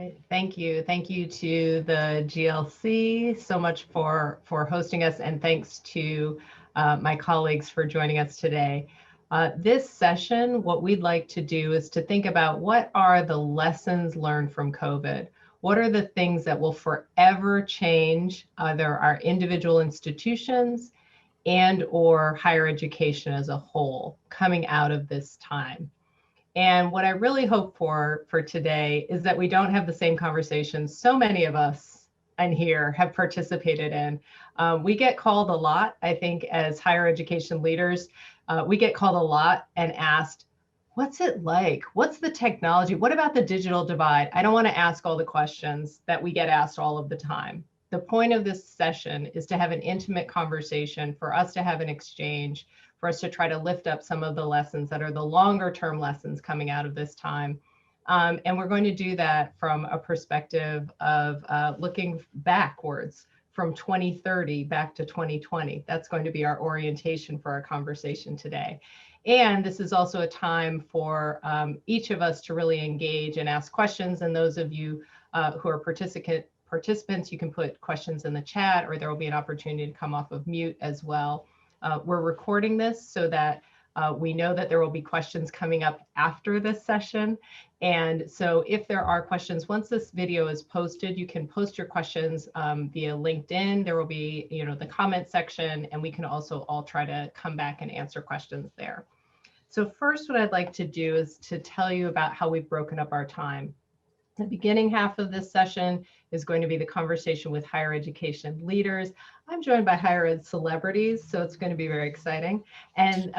Great. Thank you. Thank you to the GLC so much for hosting us, and thanks to my colleagues for joining us today. This session, what we'd like to do is to think about what are the lessons learned from COVID? What are the things that will forever change either our individual institutions and or higher education as a whole coming out of this time? And what I really hope for today is that we don't have the same conversations so many of us in here have participated in. We get called a lot, I think, as higher education leaders. We get called a lot and asked, what's it like? What's the technology? What about the digital divide? I don't want to ask all the questions that we get asked all of the time. The point of this session is to have an intimate conversation, for us to have an exchange, for us to try to lift up some of the lessons that are the longer term lessons coming out of this time. And we're going to do that from a perspective of looking backwards from 2030 back to 2020. That's going to be our orientation for our conversation today. And this is also a time for each of us to really engage and ask questions. And those of you who are participants, you can put questions in the chat, or there will be an opportunity to come off of mute as well. We're recording this so that we know that there will be questions coming up after this session. And so if there are questions, once this video is posted, you can post your questions via LinkedIn. There will be, the comment section, and we can also all try to come back and answer questions there. So first, what I'd like to do is to tell you about how we've broken up our time. The beginning half of this session is going to be the conversation with higher education leaders. I'm joined by higher ed celebrities, so it's going to be very exciting. And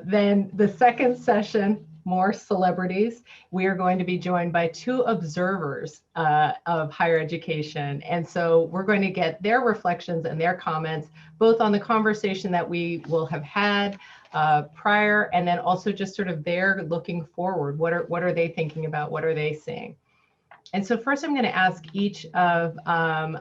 then the second session, more celebrities. We are going to be joined by two observers of higher education. And so we're going to get their reflections and their comments, both on the conversation that we will have had prior, and then also just sort of their looking forward. What are they thinking about? What are they seeing? And so first I'm going to ask each of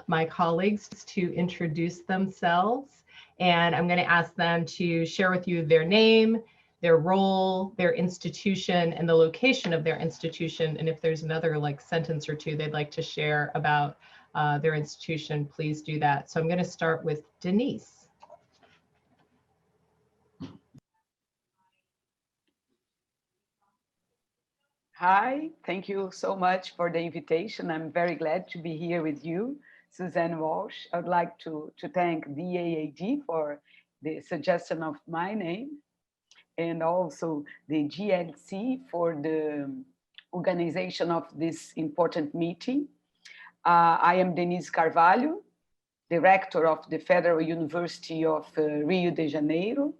my colleagues to introduce themselves, and I'm going to ask them to share with you their name, their role, their institution, and the location of their institution. And if there's another sentence or two they'd like to share about their institution, please do that. So I'm going to start with Denise. Hi, thank you so much for the invitation. I'm very glad to be here with you, Suzanne Walsh. I would like to thank DAAD for the suggestion of my name, and also the GLC for the organization of this important meeting. I am Denise Carvalho, the Rector of the Federal University of Rio de Janeiro.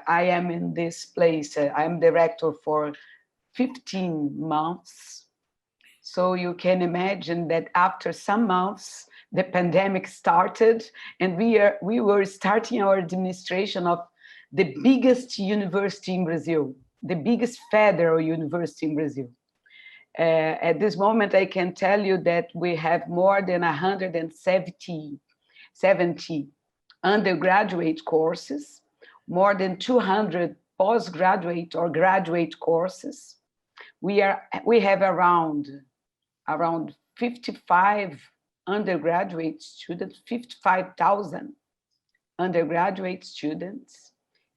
I am in this place, I am the Rector for 15 months. So you can imagine that after some months, the pandemic started, and we were starting our administration of the biggest university in Brazil, the biggest federal university in Brazil. At this moment, I can tell you that we have more than 170 undergraduate courses, more than 200 postgraduate or graduate courses. We have around 55 undergraduate students, 55,000 undergraduate students,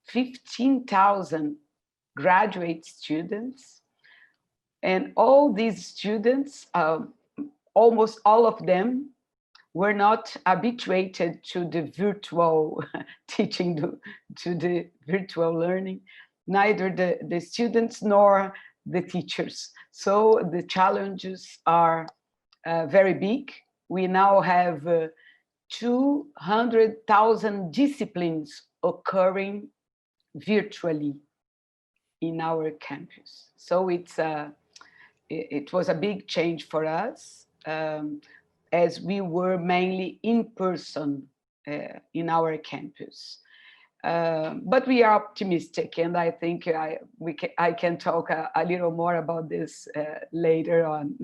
15,000 graduate students, and all these students, almost all of them, were not habituated to the virtual teaching, to the virtual learning, neither the students nor the teachers. So the challenges are very big. We now have 200,000 disciplines occurring virtually in our campus. So it was a big change for us, as we were mainly in person in our campus. But we are optimistic, and I think I can talk a little more about this later on.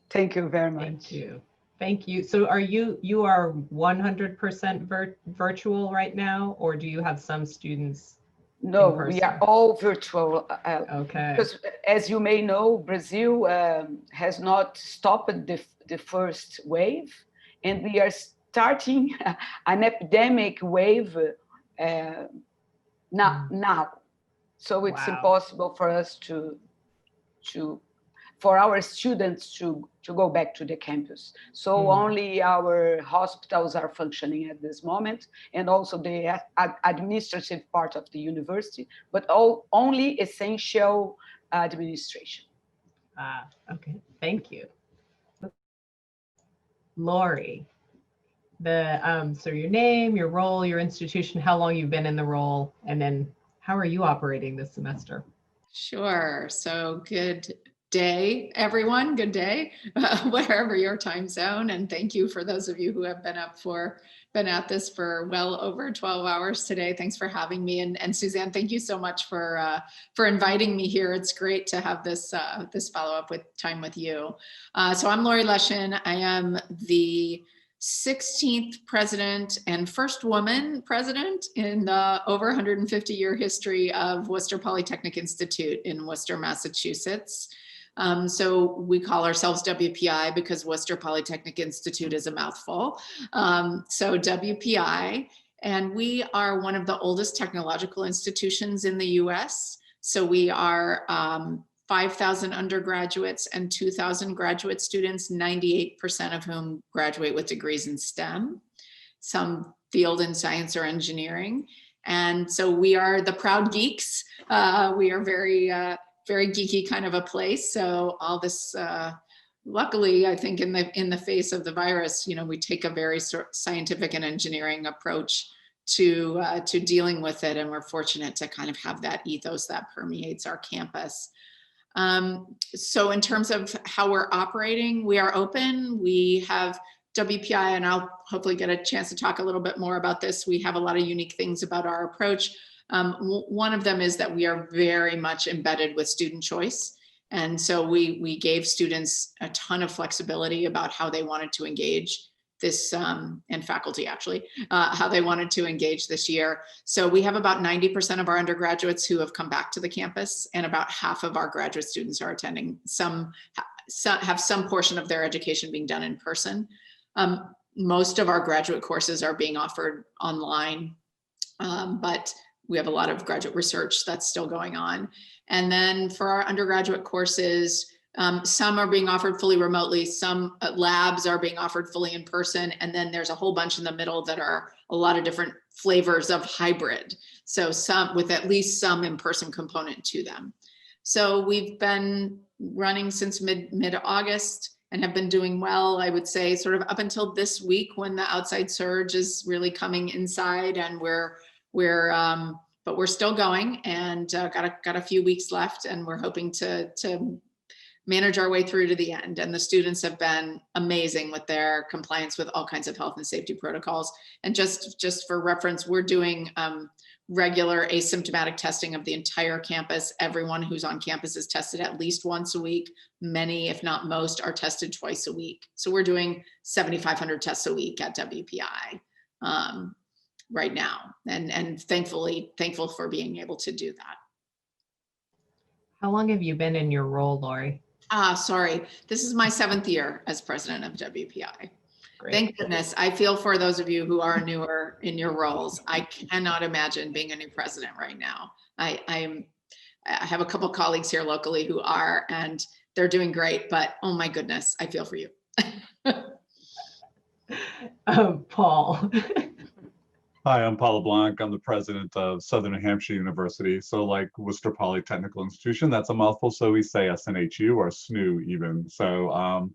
Thank you very much. Thank you. Thank you. So you are 100% virtual right now, or do you have some students No, we are all virtual. Okay. Because as you may know, Brazil has not stopped the first wave, and we are starting an epidemic wave now. So it's impossible for us for our students to go back to the campus. So only our hospitals are functioning at this moment, and also the administrative part of the university, but only essential administration. Okay, thank you. Laurie, so your name, your role, your institution, how long you've been in the role, and then how are you operating this semester? Sure. So good day, everyone. Good day, wherever your time zone. And thank you for those of you who have been at this for well over 12 hours today. Thanks for having me. And Suzanne, thank you so much for inviting me here. It's great to have this follow-up time with you. So I'm Laurie Leshin. I am the 16th president and first woman president in the over 150-year history of Worcester Polytechnic Institute in Worcester, Massachusetts. So we call ourselves WPI because Worcester Polytechnic Institute is a mouthful. So WPI, and we are one of the oldest technological institutions in the US. So we are 5,000 undergraduates and 2,000 graduate students, 98% of whom graduate with degrees in STEM, some field in science or engineering. And so we are the proud geeks. We are very geeky kind of a place. So all this, luckily, I think in the face of the virus, we take a very scientific and engineering approach to dealing with it. And we're fortunate to kind of have that ethos that permeates our campus. So in terms of how we're operating, we are open. We have WPI, and I'll hopefully get a chance to talk a little bit more about this. We have a lot of unique things about our approach. One of them is that we are very much embedded with student choice. And so we gave students a ton of flexibility about how they wanted to engage this, and faculty actually, how they wanted to engage this year. So we have about 90% of our undergraduates who have come back to the campus, and about half of our graduate students are attending. Some have some portion of their education being done in person. Most of our graduate courses are being offered online, but we have a lot of graduate research that's still going on. And then for our undergraduate courses, some are being offered fully remotely, some labs are being offered fully in person, and then there's a whole bunch in the middle that are a lot of different flavors of hybrid. So some with at least some in-person component to them. So we've been running since mid-August and have been doing well, I would say, sort of up until this week when the outside surge is really coming inside, and but we're still going, and got a few weeks left, and we're hoping to manage our way through to the end. And the students have been amazing with their compliance with all kinds of health and safety protocols. And just for reference, we're doing regular asymptomatic testing of the entire campus. Everyone who's on campus is tested at least once a week. Many, if not most, are tested twice a week. So we're doing 7,500 tests a week at WPI right now. And thankful for being able to do that. How long have you been in your role, Laurie? Sorry. This is my 7th year as president of WPI. Great. Thank goodness. I feel for those of you who are newer in your roles. I cannot imagine being a new president right now. I have a couple colleagues here locally who are, and they're doing great, but oh my goodness, I feel for you. Paul. Hi, I'm Paula Blanc. I'm the president of Southern New Hampshire University. So like Worcester Polytechnical Institution, that's a mouthful. So we say SNHU or SNU even. So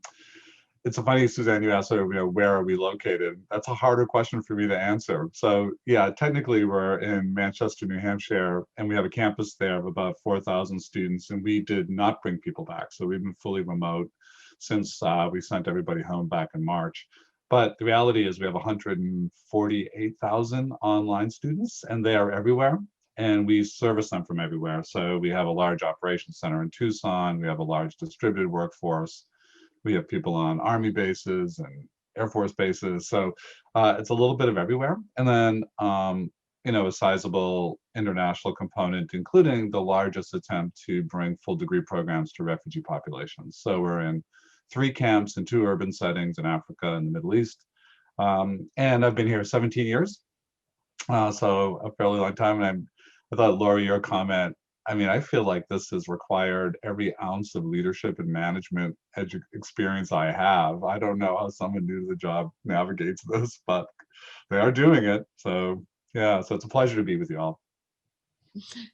it's a funny, Suzanne, you asked, where are we located? That's a harder question for me to answer. So yeah, technically we're in Manchester, New Hampshire, and we have a campus there of about 4,000 students, and we did not bring people back. So we've been fully remote since we sent everybody home back in March. But the reality is we have 148,000 online students, and they are everywhere, and we service them from everywhere. So we have a large operations center in Tucson. We have a large distributed workforce. We have people on Army bases and Air Force bases. So it's a little bit of everywhere. And then a sizable international component, including the largest attempt to bring full degree programs to refugee populations. So we're in 3 camps in 2 urban settings in Africa and the Middle East. And I've been here 17 years, so a fairly long time. And I thought, Laurie, your comment, I mean, I feel like this has required every ounce of leadership and management experience I have. I don't know how someone new to the job navigates this, but they are doing it. So yeah, so it's a pleasure to be with you all.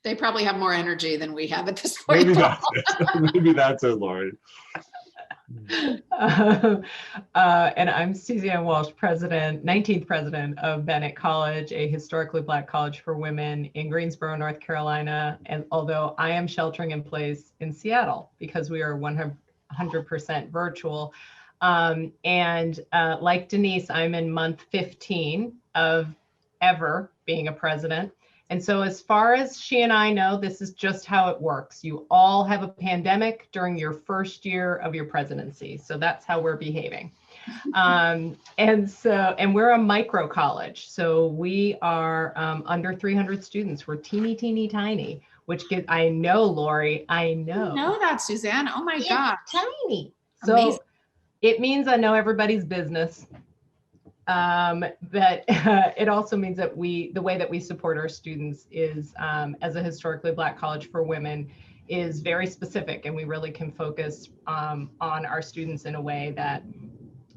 They probably have more energy than we have at this point. Maybe that's it. Maybe that's it, Laurie. And I'm Suzanne Walsh, 19th president of Bennett College, a historically Black college for women in Greensboro, North Carolina. And although I am sheltering in place in Seattle because we are 100% virtual. Like Denise, I'm in month 15 of ever being a president. And so as far as she and I know, this is just how it works. You all have a pandemic during your first year of your presidency. So that's how we're behaving. And we're a micro college. So we are under 300 students. We're teeny, teeny, tiny, which I know, Laurie, I know. You know that, Suzanne. Oh my God. Tiny. Amazing. So it means I know everybody's business. But it also means that the way that we support our students is, as a historically Black college for women, is very specific, and we really can focus on our students in a way that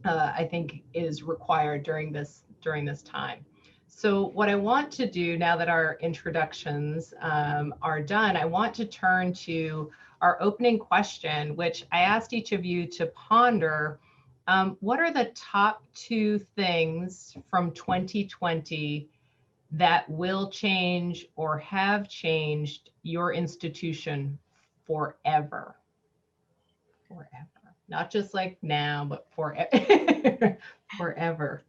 I think is required during this time. So what I want to do now that our introductions are done, I want to turn to our opening question, which I asked each of you to ponder. What are the top 2 things from 2020 that will change or have changed your institution forever? Forever. Not just like now, but forever. Forever.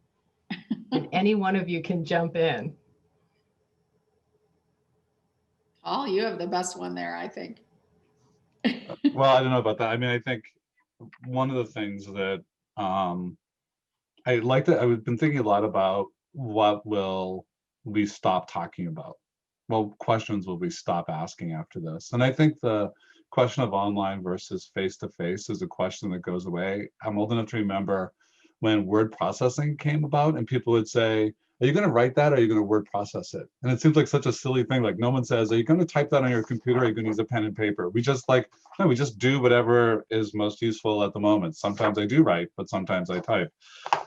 And any one of you can jump in. Paul, you have the best one there, I think. Well, I don't know about that. I mean, I think one of the things that I've been thinking a lot about what will we stop talking about? What questions will we stop asking after this? And I think the question of online versus face-to-face is a question that goes away. I'm old enough to remember when word processing came about and people would say, are you going to write that or are you going to word process it? And it seems like such a silly thing. Like no one says, are you going to type that on your computer? Or are you going to use a pen and paper? We just no, we just do whatever is most useful at the moment. Sometimes I do write, but sometimes I type.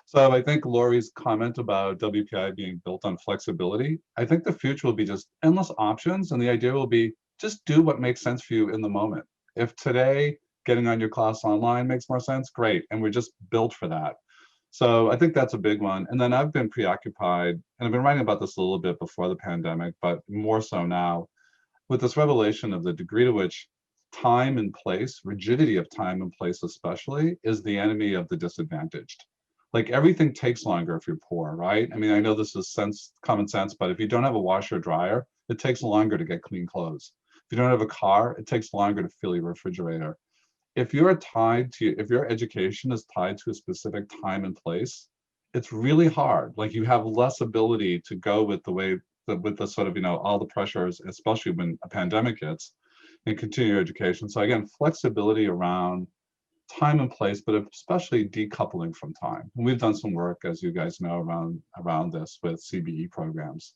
So I think Laurie's comment about WPI being built on flexibility, I think the future will be just endless options. And the idea will be just do what makes sense for you in the moment. If today getting on your class online makes more sense, great. And we're just built for that. So I think that's a big one. And then I've been preoccupied, and I've been writing about this a little bit before the pandemic, but more so now, with this revelation of the degree to which time and place, rigidity of time and place especially, is the enemy of the disadvantaged. Like everything takes longer if you're poor, right? I mean, I know this is common sense, but if you don't have a washer or dryer, it takes longer to get clean clothes. If you don't have a car, it takes longer to fill your refrigerator. If your education is tied to a specific time and place, it's really hard. Like you have less ability to go with the sort of, all the pressures, especially when a pandemic hits, and continue your education. So again, flexibility around time and place, but especially decoupling from time. And we've done some work, as you guys know, around this with CBE programs.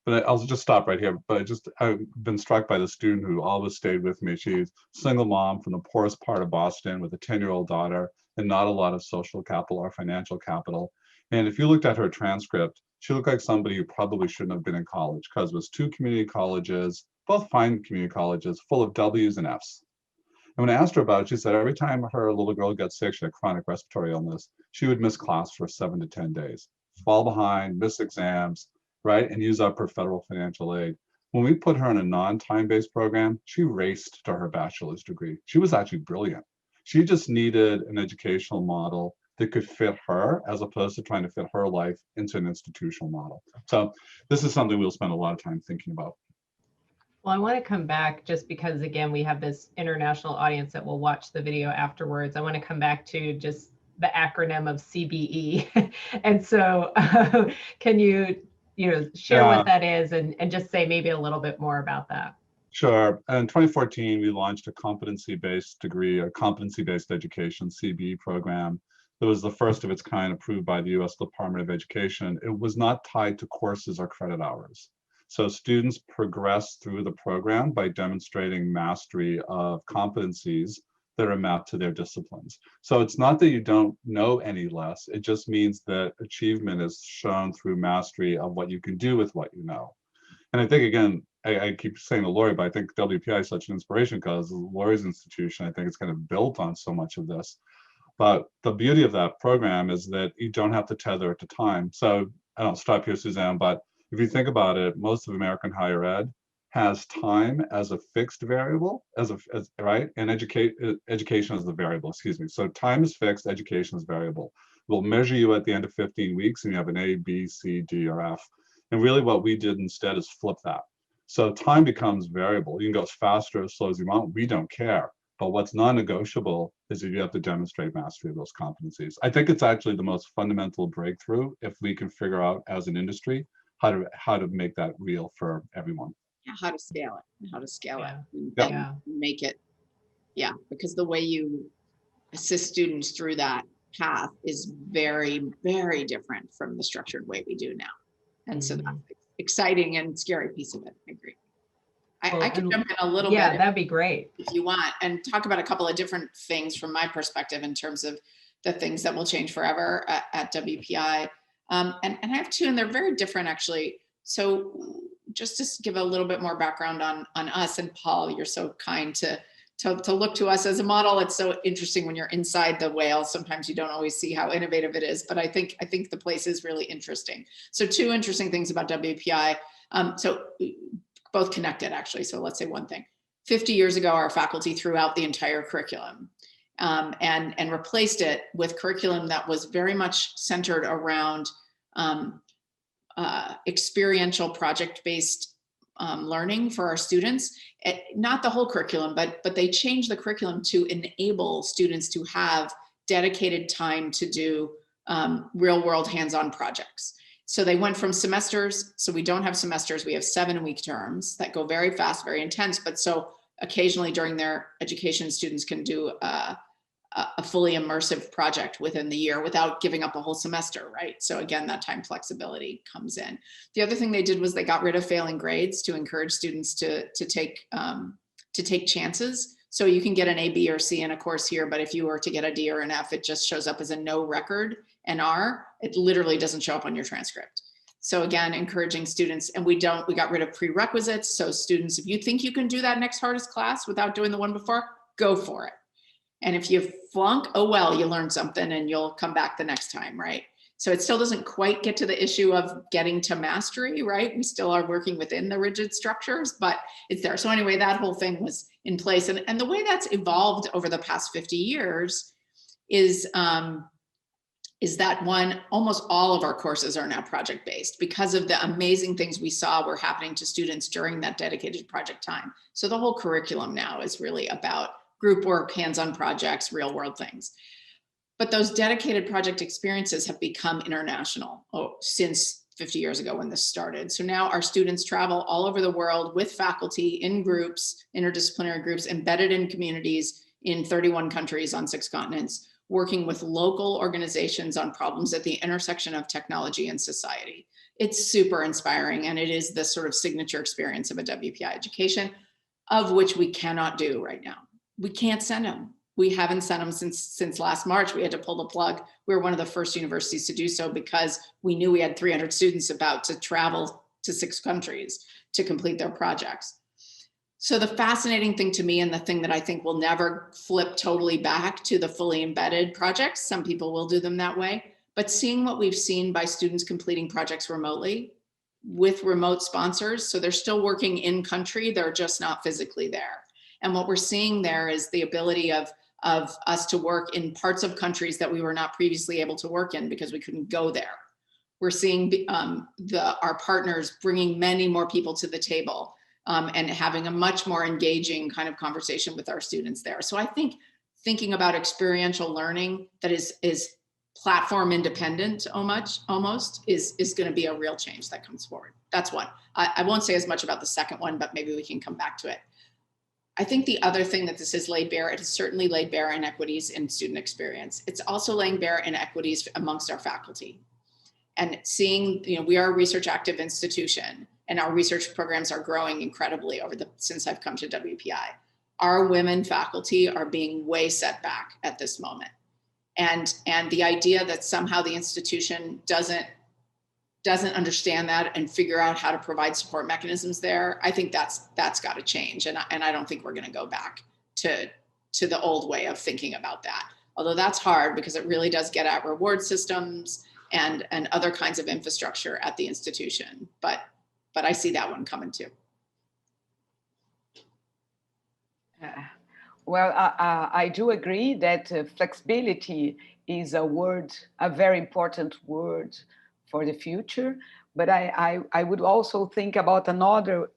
But I'll just stop right here. But I've been struck by the student who always stayed with me. She's a single mom from the poorest part of Boston with a 10-year-old daughter and not a lot of social capital or financial capital. And if you looked at her transcript, she looked like somebody who probably shouldn't have been in college because it was 2 community colleges, both fine community colleges, full of W's and F's. And when I asked her about it, she said every time her little girl got sick, she had chronic respiratory illness, she would miss class for 7 to 10 days, fall behind, miss exams, right, and use up her federal financial aid. When we put her in a non-time-based program, she raced to her bachelor's degree. She was actually brilliant. She just needed an educational model that could fit her as opposed to trying to fit her life into an institutional model. So this is something we'll spend a lot of time thinking about. Well, I want to come back just because, again, we have this international audience that will watch the video afterwards. I want to come back to just the acronym of CBE. And so can you share Yeah. what that is and just say maybe a little bit more about that. Sure. In 2014, we launched a competency-based degree, a competency-based education, CBE program. It was the first of its kind approved by the US Department of Education. It was not tied to courses or credit hours. So students progress through the program by demonstrating mastery of competencies that are mapped to their disciplines. So it's not that you don't know any less, it just means that achievement is shown through mastery of what you can do with what you know. And I think, again, I keep saying to Laurie, but I think WPI is such an inspiration because Laurie's institution, I think it's kind of built on so much of this. But the beauty of that program is that you don't have to tether it to time. So I don't stop here, Suzanne, but if you think about it, most of American higher ed has time as a fixed variable, right? And education as the variable, excuse me. So time is fixed, education is variable. We'll measure you at the end of 15 weeks and you have an A, B, C, D, or F. And really what we did instead is flip that. So time becomes variable. You can go as fast or as slow as you want. We don't care. But what's non-negotiable is that you have to demonstrate mastery of those competencies. I think it's actually the most fundamental breakthrough if we can figure out as an industry how to make that real for everyone. Yeah, how to scale it Yeah. and make it, because the way you assist students through that path is very, very different from the structured way we do now. And so that's exciting and scary piece of it. I agree. I could jump in a little bit. Yeah, that'd be great. If you want, and talk about a couple of different things from my perspective in terms of the things that will change forever at WPI. And I have two, and they're very different actually. So just to give a little bit more background on us, and Paul, you're so kind to look to us as a model. It's so interesting when you're inside the whale. Sometimes you don't always see how innovative it is, but I think the place is really interesting. So two interesting things about WPI. So both connected actually. So let's say one thing. 50 years ago, our faculty threw out the entire curriculum and replaced it with curriculum that was very much centered around experiential project-based learning for our students. Not the whole curriculum, but they changed the curriculum to enable students to have dedicated time to do real-world hands-on projects. So they went from semesters, so we don't have semesters, we have 7-week terms that go very fast, very intense, but so occasionally during their education, students can do a fully immersive project within the year without giving up a whole semester, right? So again, that time flexibility comes in. The other thing they did was they got rid of failing grades to encourage students to take chances. So you can get an A, B, or C in a course here, but if you were to get a D or an F, it just shows up as a no record, an R, it literally doesn't show up on your transcript. So again, encouraging students, and we got rid of prerequisites. So students, if you think you can do that next hardest class without doing the one before, go for it. And if you flunk, oh well, you learned something and you'll come back the next time, right? So it still doesn't quite get to the issue of getting to mastery, right? We still are working within the rigid structures, but it's there. So anyway, that whole thing was in place. And the way that's evolved over the past 50 years is that one, almost all of our courses are now project-based because of the amazing things we saw were happening to students during that dedicated project time. So the whole curriculum now is really about group work, hands-on projects, real-world things. But those dedicated project experiences have become international since 50 years ago when this started. So now our students travel all over the world with faculty in groups, interdisciplinary groups, embedded in communities in 31 countries on 6 continents, working with local organizations on problems at the intersection of technology and society. It's super inspiring, and it is the sort of signature experience of a WPI education, of which we cannot do right now. We can't send them. We haven't sent them since last March. We had to pull the plug. We were one of the first universities to do so because we knew we had 300 students about to travel to 6 countries to complete their projects. So the fascinating thing to me, and the thing that I think will never flip totally back to the fully embedded projects, some people will do them that way, but seeing what we've seen by students completing projects remotely with remote sponsors, so they're still working in country, they're just not physically there. And what we're seeing there is the ability of us to work in parts of countries that we were not previously able to work in because we couldn't go there. We're seeing our partners bringing many more people to the table. And having a much more engaging kind of conversation with our students there. So I think thinking about experiential learning that is platform independent almost is going to be a real change that comes forward. That's one. I won't say as much about the second one, but maybe we can come back to it. I think the other thing that this has laid bare, it has certainly laid bare inequities in student experience. It's also laying bare inequities amongst our faculty. And seeing, we are a research active institution and our research programs are growing incredibly since I've come to WPI. Our women faculty are being way set back at this moment. And the idea that somehow the institution doesn't understand that and figure out how to provide support mechanisms there, I think that's got to change. And I don't think we're going to go back to the old way of thinking about that. Although that's hard because it really does get at reward systems and other kinds of infrastructure at the institution. But I see that one coming too. Well, I do agree that flexibility is a very important word for the future, but I would also think about another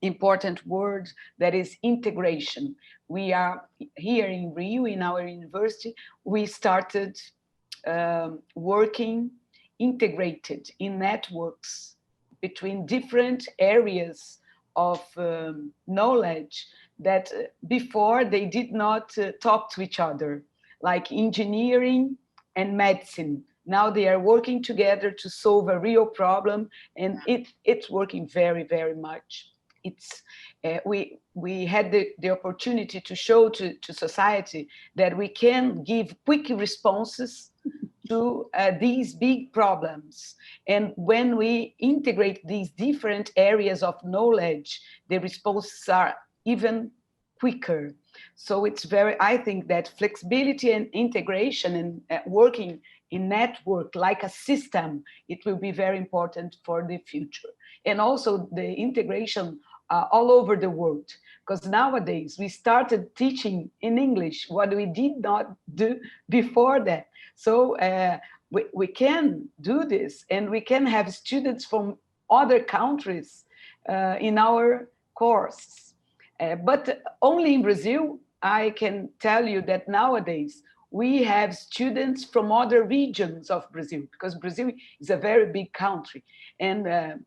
important word that is integration. We are here in Rio, in our university, we started working integrated in networks between different areas of knowledge that before they did not talk to each other, like engineering and medicine. Now they are working together to solve a real problem, and it's working very, very much. It's we had the opportunity to show to society that we can give quick responses to these big problems. And when we integrate these different areas of knowledge, the responses are even quicker. So I think that flexibility and integration and working in network like a system, it will be very important for the future. And also the integration all over the world, because nowadays we started teaching in English, what we did not do before that. So we can do this, and we can have students from other countries in our course. But only in Brazil, I can tell you that nowadays we have students from other regions of Brazil, because Brazil is a very big country. And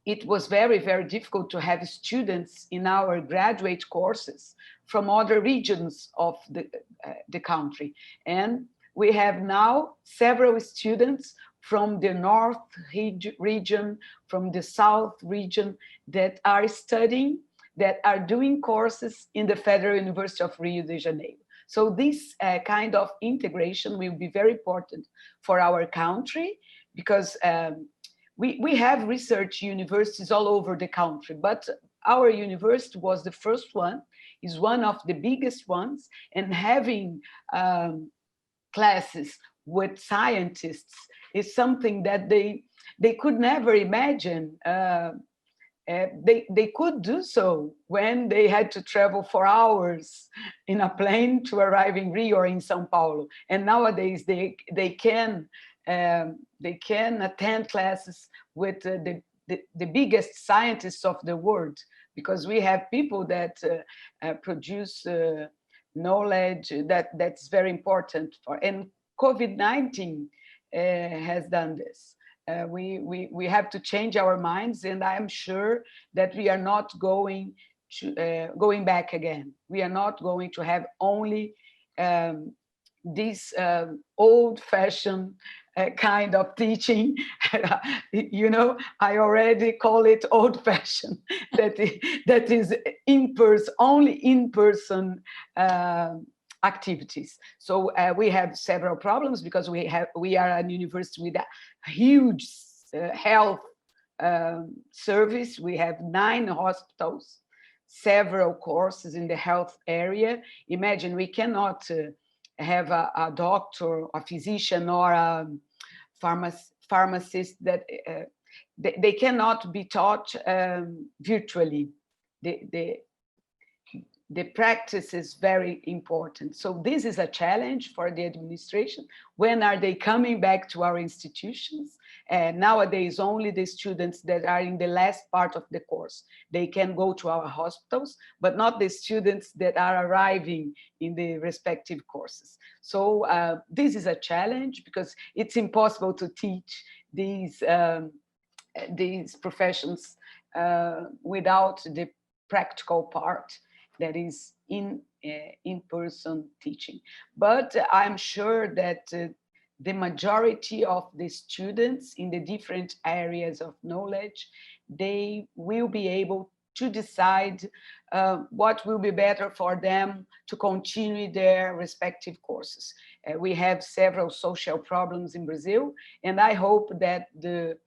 it was very, very difficult to have students in our graduate courses from other regions of the country. And we have now several students from the North region, from the South region that are studying, that are doing courses in the Federal University of Rio de Janeiro. So this kind of integration will be very important for our country, because we have research universities all over the country, but our university was the first one, is one of the biggest ones, and having classes with scientists is something that they could never imagine. They could do so when they had to travel for hours in a plane to arrive in Rio or in São Paulo. And nowadays they can attend classes with the biggest scientists of the world, because we have people that produce knowledge that's very important for. And COVID-19 has done this. We have to change our minds, and I'm sure that we are not going back again. We are not going to have only this old-fashioned kind of teaching. You know, I already call it old-fashioned. that is in-person, only in-person activities. So we have several problems, because we are a university with a huge health service. We have 9 hospitals, several courses in the health area. Imagine, we cannot have a doctor, a physician, or a pharmacist that they cannot be taught virtually. the practice is very important. So this is a challenge for the administration. When are they coming back to our institutions? And nowadays, only the students that are in the last part of the course, they can go to our hospitals, but not the students that are arriving in the respective courses. So this is a challenge because it's impossible to teach these professions without the practical part that is in-person teaching. But I'm sure that the majority of the students in the different areas of knowledge, they will be able to decide what will be better for them to continue their respective courses. We have several social problems in Brazil, and I hope that the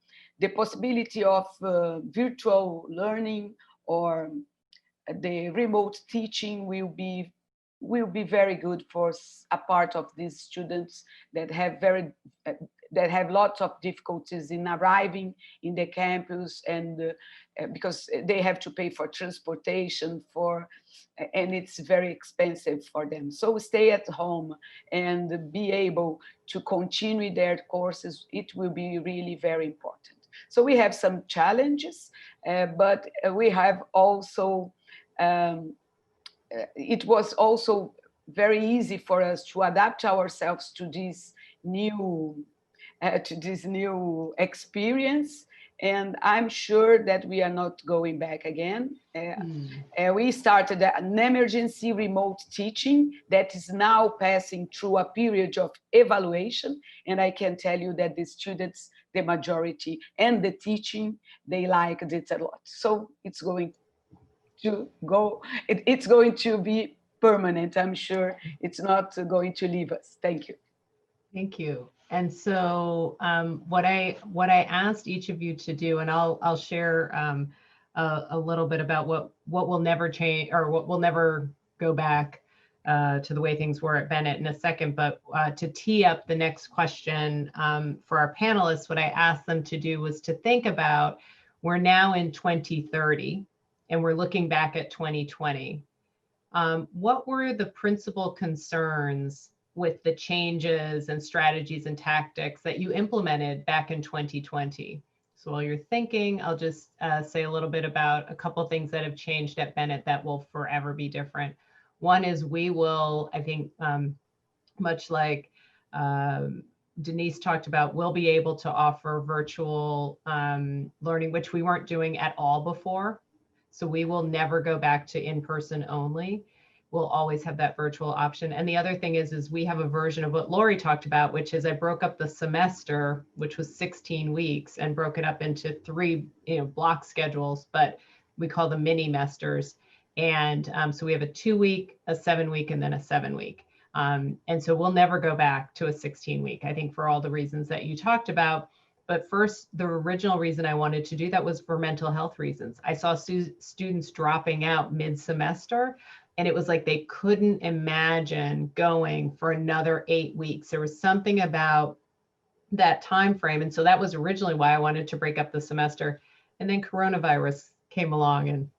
possibility of virtual learning or the remote teaching will be very good for a part of these students that have lots of difficulties in arriving in the campus, and because they have to pay for transportation and it's very expensive for them. So stay at home and be able to continue their courses. It will be really very important. So we have some challenges, but we have also it was also very easy for us to adapt ourselves to this new experience, and I'm sure that we are not going back again. We started an emergency remote teaching that is now passing through a period of evaluation, and I can tell you that the students, the majority, and the teaching, they liked it a lot. So it's going to go, it's going to be permanent. I'm sure it's not going to leave us. Thank you. Thank you. And so what I asked each of you to do, and I'll share a little bit about what will never change, or what will never go back to the way things were at Bennett in a second, but to tee up the next question for our panelists, what I asked them to do was to think about, we're now in 2030 and we're looking back at 2020. What were the principal concerns with the changes and strategies and tactics that you implemented back in 2020? So while you're thinking, I'll just say a little bit about a couple things that have changed at Bennett that will forever be different. One is we will, I think, much like Denise talked about, we'll be able to offer virtual learning, which we weren't doing at all before. So we will never go back to in-person only. We'll always have that virtual option. And the other thing is we have a version of what Laurie talked about, which is I broke up the semester, which was 16 weeks, and broke it up into 3 block schedules, but we call them mini-mesters. And so we have a 2-week, a 7-week, and then a 7-week. And so we'll never go back to a 16-week, I think, for all the reasons that you talked about. But first, the original reason I wanted to do that was for mental health reasons. I saw students dropping out mid-semester, and it was like they couldn't imagine going for another 8 weeks. There was something about that time frame. And so that was originally why I wanted to break up the semester. And then coronavirus came along, and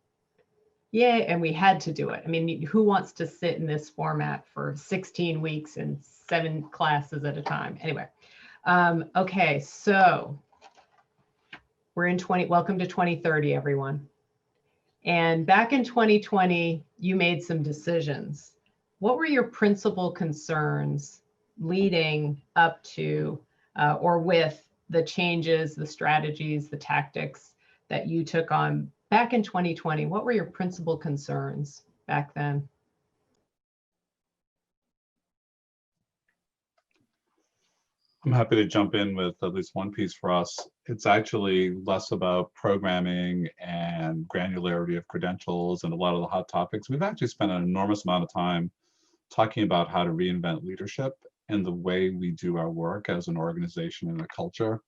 yay, and we had to do it. I mean, who wants to sit in this format for 16 weeks and 7 classes at a time? Anyway. Okay, so we're in welcome to 2030, everyone. And back in 2020, you made some decisions. What were your principal concerns leading up to or with the changes, the strategies, the tactics that you took on back in 2020? What were your principal concerns back then? I'm happy to jump in with at least one piece for us. It's actually less about programming and granularity of credentials and a lot of the hot topics. We've actually spent an enormous amount of time talking about how to reinvent leadership and the way we do our work as an organization and a culture.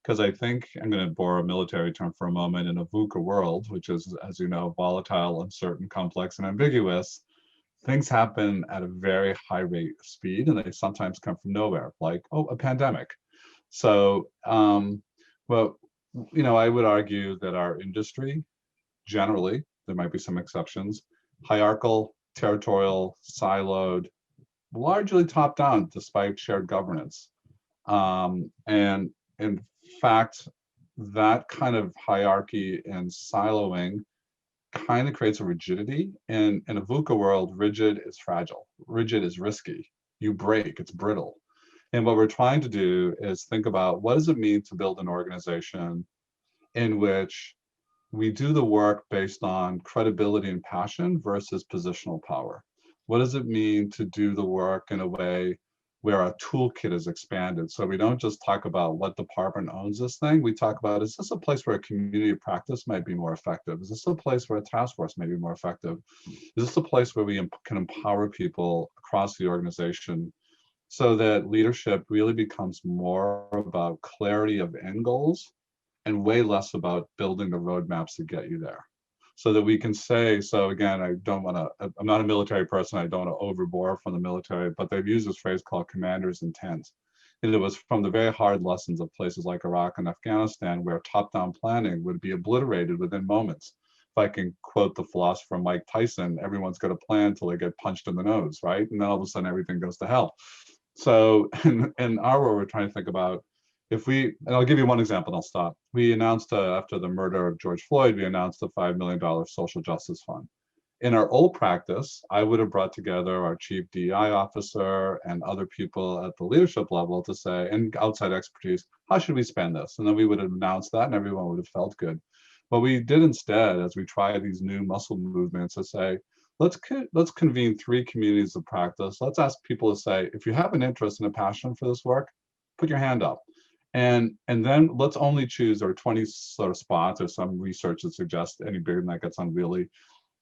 Because I think, I'm going to borrow a military term for a moment, in a VUCA world, which is, as you know, volatile, uncertain, complex, and ambiguous, things happen at a very high rate of speed, and they sometimes come from nowhere, like, oh, a pandemic. So, well, I would argue that our industry, generally, there might be some exceptions, hierarchical, territorial, siloed, largely top down despite shared governance. And in fact, that kind of hierarchy and siloing kind of creates a rigidity. In a VUCA world, rigid is fragile, rigid is risky. You break, it's brittle. And what we're trying to do is think about what does it mean to build an organization in which we do the work based on credibility and passion versus positional power. What does it mean to do the work in a way where our toolkit is expanded? So we don't just talk about what department owns this thing. We talk about, is this a place where a community of practice might be more effective? Is this a place where a task force may be more effective? Is this a place where we can empower people across the organization so that leadership really becomes more about clarity of end goals and way less about building the roadmaps to get you there? So that we can say, so again, I'm not a military person, I don't want to overbore from the military, but they've used this phrase called commander's intent. And it was from the very hard lessons of places like Iraq and Afghanistan, where top-down planning would be obliterated within moments. If I can quote the philosopher Mike Tyson, everyone's got a plan until they get punched in the nose, right? And then all of a sudden everything goes to hell. So in our world, we're trying to think about, and I'll give you one example and I'll stop. We announced after the murder of George Floyd, we announced a $5 million social justice fund. In our old practice, I would have brought together our chief DEI officer and other people at the leadership level to say, and outside expertise, how should we spend this? And then we would have announced that and everyone would have felt good. What we did instead, as we try these new muscle movements, to say, let's convene 3 communities of practice. Let's ask people to say, if you have an interest and a passion for this work, put your hand up. And then let's only choose our 20 sort of spots, or some research that suggests any bigger than that gets unwieldy.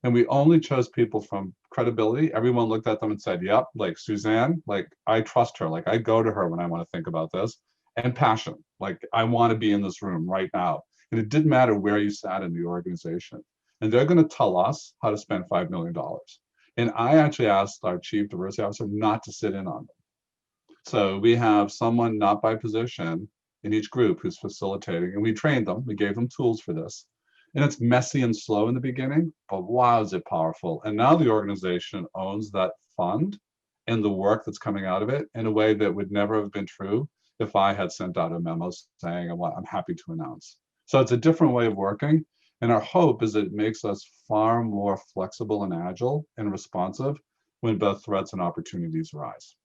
And we only chose people from credibility. Everyone looked at them and said, yep, like Suzanne, like I trust her, like I go to her when I want to think about this. And passion, like I want to be in this room right now. And it didn't matter where you sat in the organization. And they're going to tell us how to spend $5 million. And I actually asked our chief diversity officer not to sit in on them. So we have someone not by position in each group who's facilitating, and we trained them, we gave them tools for this. And it's messy and slow in the beginning, but wow, is it powerful. And now the organization owns that fund and the work that's coming out of it in a way that would never have been true if I had sent out a memo saying, I'm happy to announce. So it's a different way of working. And our hope is that it makes us far more flexible and agile and responsive when both threats and opportunities arise.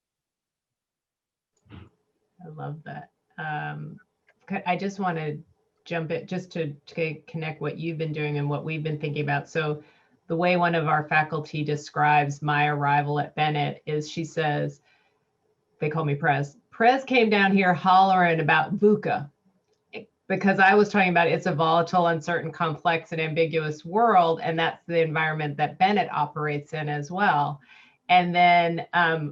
I love that. I just want to jump in just to connect what you've been doing and what we've been thinking about. So the way one of our faculty describes my arrival at Bennett is, she says, they call me Prez. Prez came down here hollering about VUCA, because I was talking about it's a volatile, uncertain, complex, and ambiguous world. And that's the environment that Bennett operates in as well. And then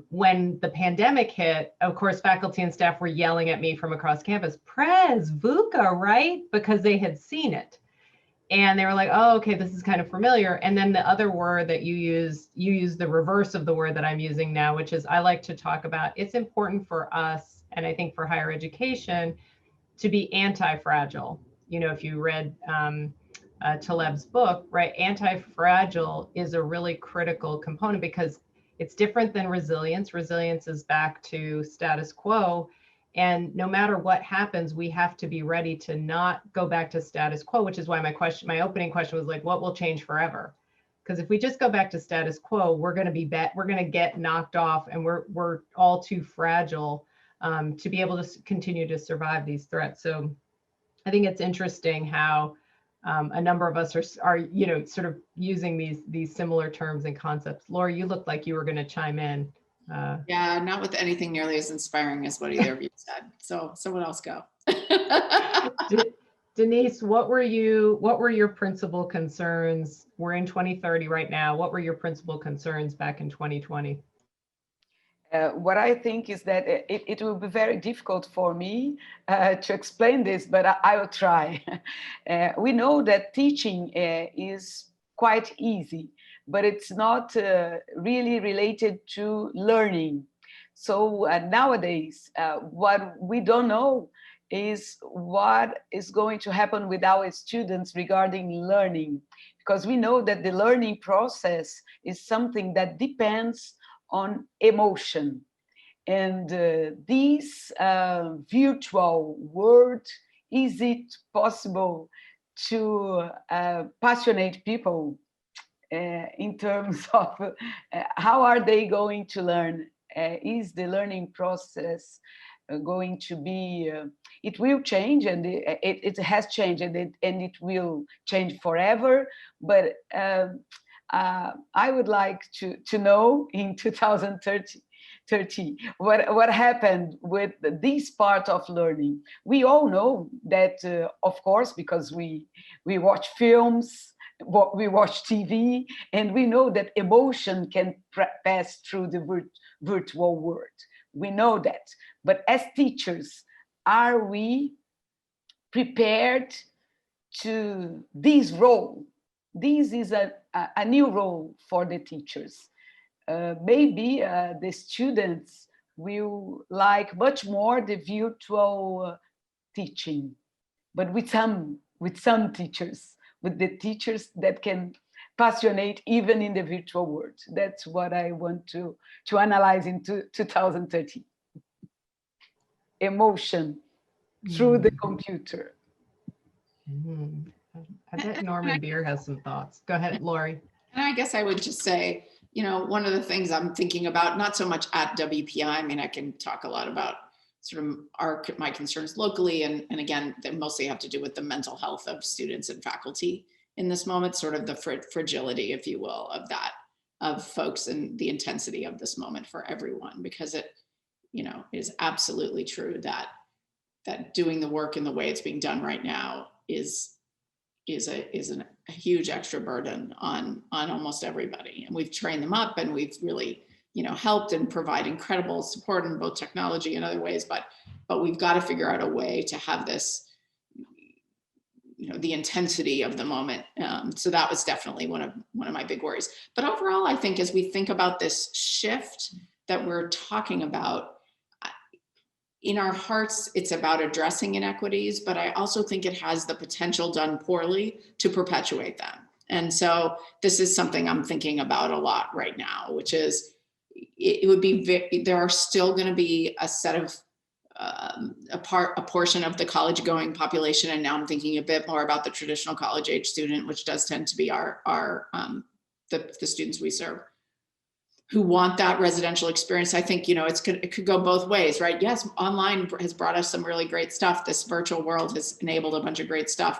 when the pandemic hit, of course, faculty and staff were yelling at me from across campus, Prez, VUCA, right? Because they had seen it. And they were like, oh, okay, this is kind of familiar. And then the other word that you use the reverse of the word that I'm using now, which is, I like to talk about, it's important for us, and I think for higher education, to be anti-fragile. You know, if you read Taleb's book, right, anti-fragile is a really critical component, because it's different than resilience. Resilience is back to status quo. And no matter what happens, we have to be ready to not go back to status quo, which is why my opening question was like, what will change forever? Because if we just go back to status quo, we're going to get knocked off, and we're all too fragile to be able to continue to survive these threats. So I think it's interesting how a number of us are sort of using these similar terms and concepts. Laurie, you looked like you were going to chime in. Yeah, not with anything nearly as inspiring as what either of you said. So someone else go. Denise, what were your principal concerns? We're in 2030 right now. What were your principal concerns back in 2020? What I think is that it will be very difficult for me to explain this, but I will try. We know that teaching is quite easy, but it's not really related to learning. So nowadays, what we don't know is what is going to happen with our students regarding learning. because we know that the learning process is something that depends on emotion. And this virtual world, is it possible to passionate people in terms of how are they going to learn? Is the learning process going to be, it will change, and it has changed, and it will change forever. But I would like to know in 2030 what happened with this part of learning. We all know that, of course, because we watch films, we watch TV, and we know that emotion can pass through the virtual world. We know that. But as teachers, are we prepared to this role? This is a new role for the teachers. Maybe the students will like much more the virtual teaching, but with some teachers, with the teachers that can passionate even in the virtual world. That's what I want to analyze in 2030. Emotion through the computer. I bet Norman Beer has some thoughts. Go ahead, Laurie. And I guess I would just say, one of the things I'm thinking about, not so much at WPI, I mean, I can talk a lot about sort of my concerns locally, and again, they mostly have to do with the mental health of students and faculty in this moment, sort of the fragility, if you will, of that, of folks, and the intensity of this moment for everyone, because it, is absolutely true that doing the work in the way it's being done right now is a huge extra burden on almost everybody. And we've trained them up, and we've really, helped and provide incredible support in both technology and other ways, but we've got to figure out a way to have this, the intensity of the moment. So that was definitely one of my big worries. But overall, I think as we think about this shift that we're talking about, in our hearts, it's about addressing inequities, but I also think it has the potential, done poorly, to perpetuate them. And so this is something I'm thinking about a lot right now, which is it would be, there are still going to be a set of, a portion of the college going population. And now I'm thinking a bit more about the traditional college age student, which does tend to be the students we serve, who want that residential experience. I think, it could go both ways, right? Yes, online has brought us some really great stuff. This virtual world has enabled a bunch of great stuff.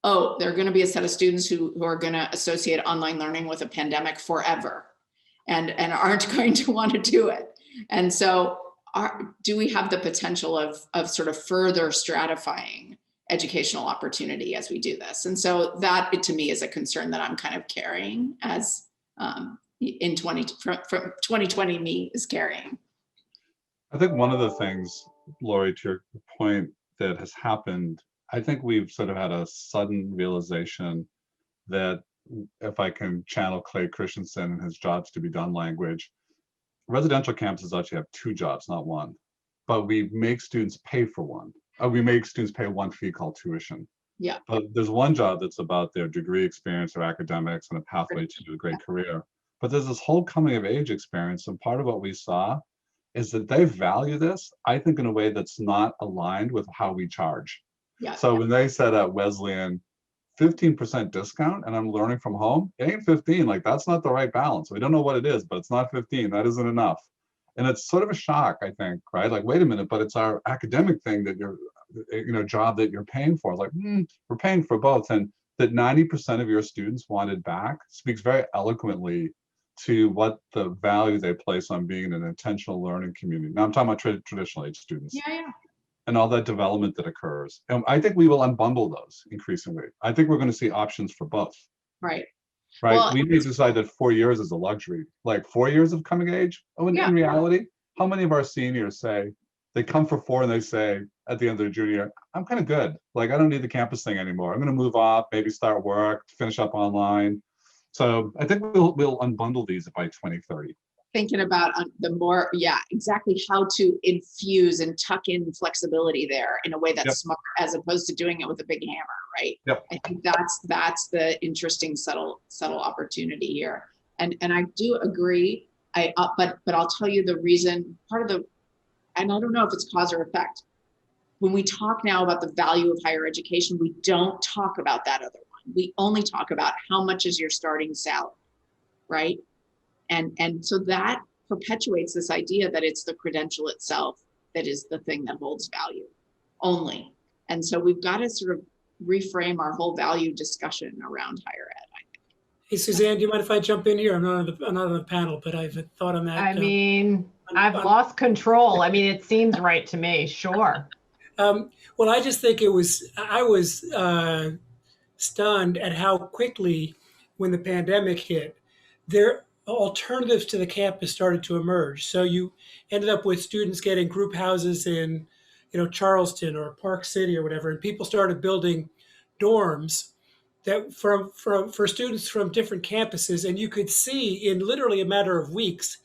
Oh, there are going to be a set of students who are going to associate online learning with a pandemic forever and aren't going to want to do it. And so do we have the potential of sort of further stratifying educational opportunity as we do this? And so that, to me, is a concern that I'm kind of carrying as from 2020 me is carrying. I think one of the things, Laurie, to your point, that has happened, I think we've sort of had a sudden realization that, if I can channel Clay Christensen and his jobs to be done language, residential campuses actually have two jobs, not one, but we make students pay for one. We make students pay one fee called tuition. Yeah. But there's one job that's about their degree experience or academics and a pathway to a great career. But there's this whole coming of age experience. And part of what we saw is that they value this, I think, in a way that's not aligned with how we charge. Yeah. So when they said at Wesleyan, 15% discount, and I'm learning from home, it ain't 15, like that's not the right balance. We don't know what it is, but it's not 15, that isn't enough. And it's sort of a shock, I think, right? Like, wait a minute, but it's our academic thing that you're, job that you're paying for. Like, we're paying for both. And that 90% of your students wanted back speaks very eloquently to what the value they place on being in an intentional learning community. Now I'm talking about traditional age students. Yeah. And all that development that occurs. And I think we will unbundle those increasingly. I think we're going to see options for both. Right. Right. Well, we may decide that 4 years is a luxury, like 4 years of coming age. Oh, in reality, how many of our seniors say they come for 4 and they say at the end of their junior year, I'm kind of good. Like, I don't need the campus thing anymore. I'm going to move off, maybe start work, finish up online. So I think we'll unbundle these by 2030. thinking about the more, yeah, exactly how to infuse and tuck in flexibility there in a way that's smart, as opposed to doing it with a big hammer, right? I think that's the interesting subtle opportunity here. And I do agree. But I'll tell you the reason, and I don't know if it's cause or effect. When we talk now about the value of higher education, we don't talk about that other one. We only talk about how much is your starting salary, right? And so that perpetuates this idea that it's the credential itself that is the thing that holds value only. And so we've got to sort of reframe our whole value discussion around higher ed, I think. Hey, Suzanne, do you mind if I jump in here? I'm not on the panel, but I've thought on that. I mean, I've lost control. I mean, it seems right to me. Sure. Well, I just think I was stunned at how quickly, when the pandemic hit, there alternatives to the campus started to emerge. So you ended up with students getting group houses in, Charleston or Park City or whatever, and people started building dorms that for students from different campuses, and you could see in literally a matter of weeks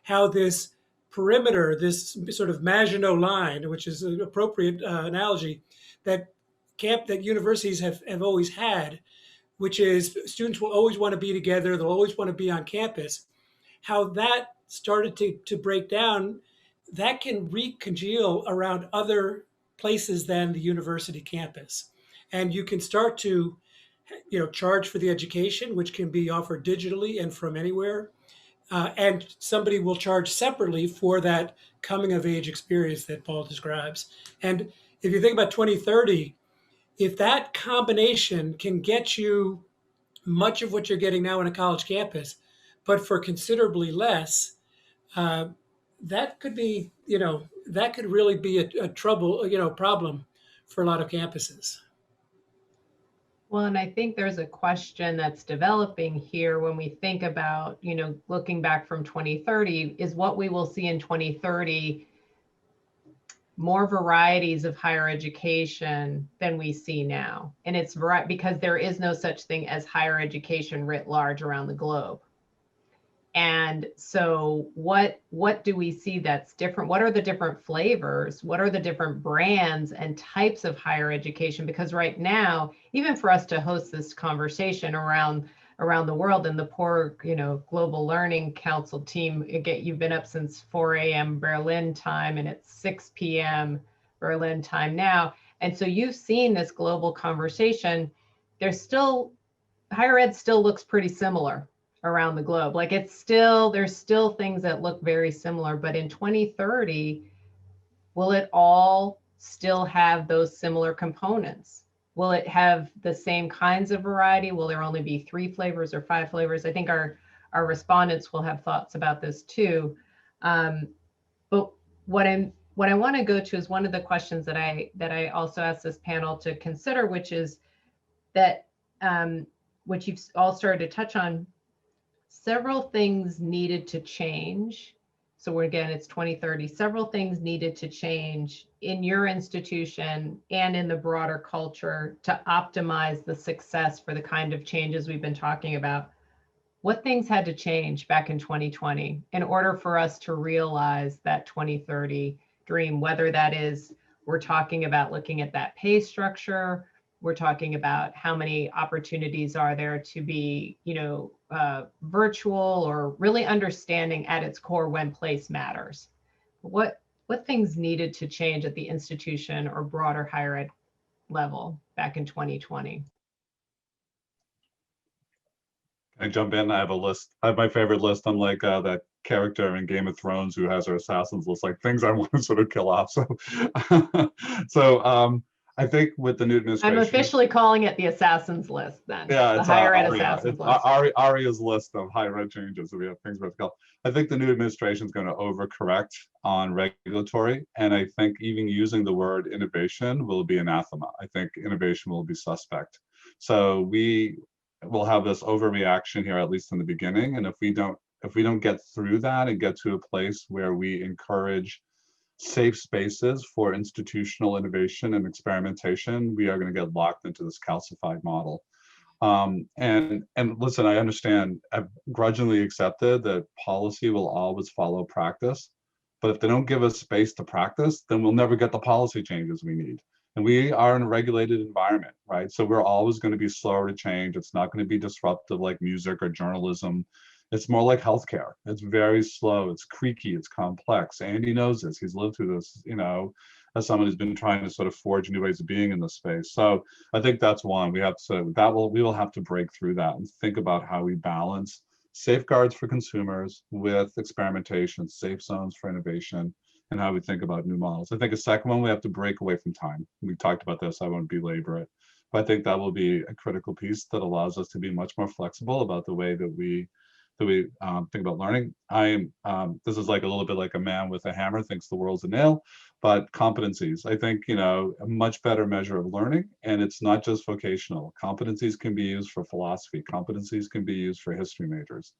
how this perimeter, this sort of Maginot line, which is an appropriate analogy, that universities have always had, which is students will always want to be together, they'll always want to be on campus, how that started to break down, that can recongeal around other places than the university campus. And you can start to, charge for the education, which can be offered digitally and from anywhere. And somebody will charge separately for that coming of age experience that Paul describes. And if you think about 2030, if that combination can get you much of what you're getting now on a college campus, but for considerably less, that could be, that could really be a problem for a lot of campuses. Well, and I think there's a question that's developing here when we think about, looking back from 2030, is what we will see in 2030 more varieties of higher education than we see now. And it's because there is no such thing as higher education writ large around the globe. And so what do we see that's different? What are the different flavors? What are the different brands and types of higher education? Because right now, even for us to host this conversation around the world, and the poor, Global Learning Council team, you've been up since 4 a.m. Berlin time, and it's 6 p.m. Berlin time now. And so you've seen this global conversation. Higher ed still looks pretty similar around the globe. Like there's still things that look very similar, but in 2030, will it all still have those similar components? Will it have the same kinds of variety? Will there only be 3 flavors or 5 flavors? I think our respondents will have thoughts about this too. But what I want to go to is one of the questions that I also asked this panel to consider, which is that, which you've all started to touch on, several things needed to change. So it's 2030, several things needed to change in your institution and in the broader culture to optimize the success for the kind of changes we've been talking about. What things had to change back in 2020 in order for us to realize that 2030 dream, whether that is, we're talking about looking at that pay structure, we're talking about how many opportunities are there to be, virtual, or really understanding at its core when place matters. What things needed to change at the institution or broader higher ed level back in 2020? I jump in. I have a list. I have my favorite list. I'm like that character in Game of Thrones who has her assassins list, like things I want to sort of kill off. So, I think with the new administration, I'm officially calling it the assassins list then. Yeah, the it's higher ed Aria. assassins It's list. Aria's list of higher ed changes. So we have things we have to call. I think the new administration is going to overcorrect on regulatory, and I think even using the word innovation will be anathema. I think innovation will be suspect. So we will have this overreaction here, at least in the beginning. And if we don't get through that and get to a place where we encourage safe spaces for institutional innovation and experimentation, we are going to get locked into this calcified model. And listen, I understand, I've grudgingly accepted that policy will always follow practice, but if they don't give us space to practice, then we'll never get the policy changes we need. And we are in a regulated environment, right? So we're always going to be slower to change. It's not going to be disruptive like music or journalism. It's more like healthcare. It's very slow. It's creaky. It's complex. Andy knows this. He's lived through this, you know, as someone who's been trying to sort of forge new ways of being in this space. So I think that's one. We will have to break through that and think about how we balance safeguards for consumers with experimentation, safe zones for innovation, and how we think about new models. I think a second one, we have to break away from time. We talked about this, I won't belabor it, but I think that will be a critical piece that allows us to be much more flexible about the way that we think about learning. This is like a little bit like a man with a hammer thinks the world's a nail, but competencies, I think, you know, a much better measure of learning, and it's not just vocational. Competencies can be used for philosophy. Competencies can be used for history majors.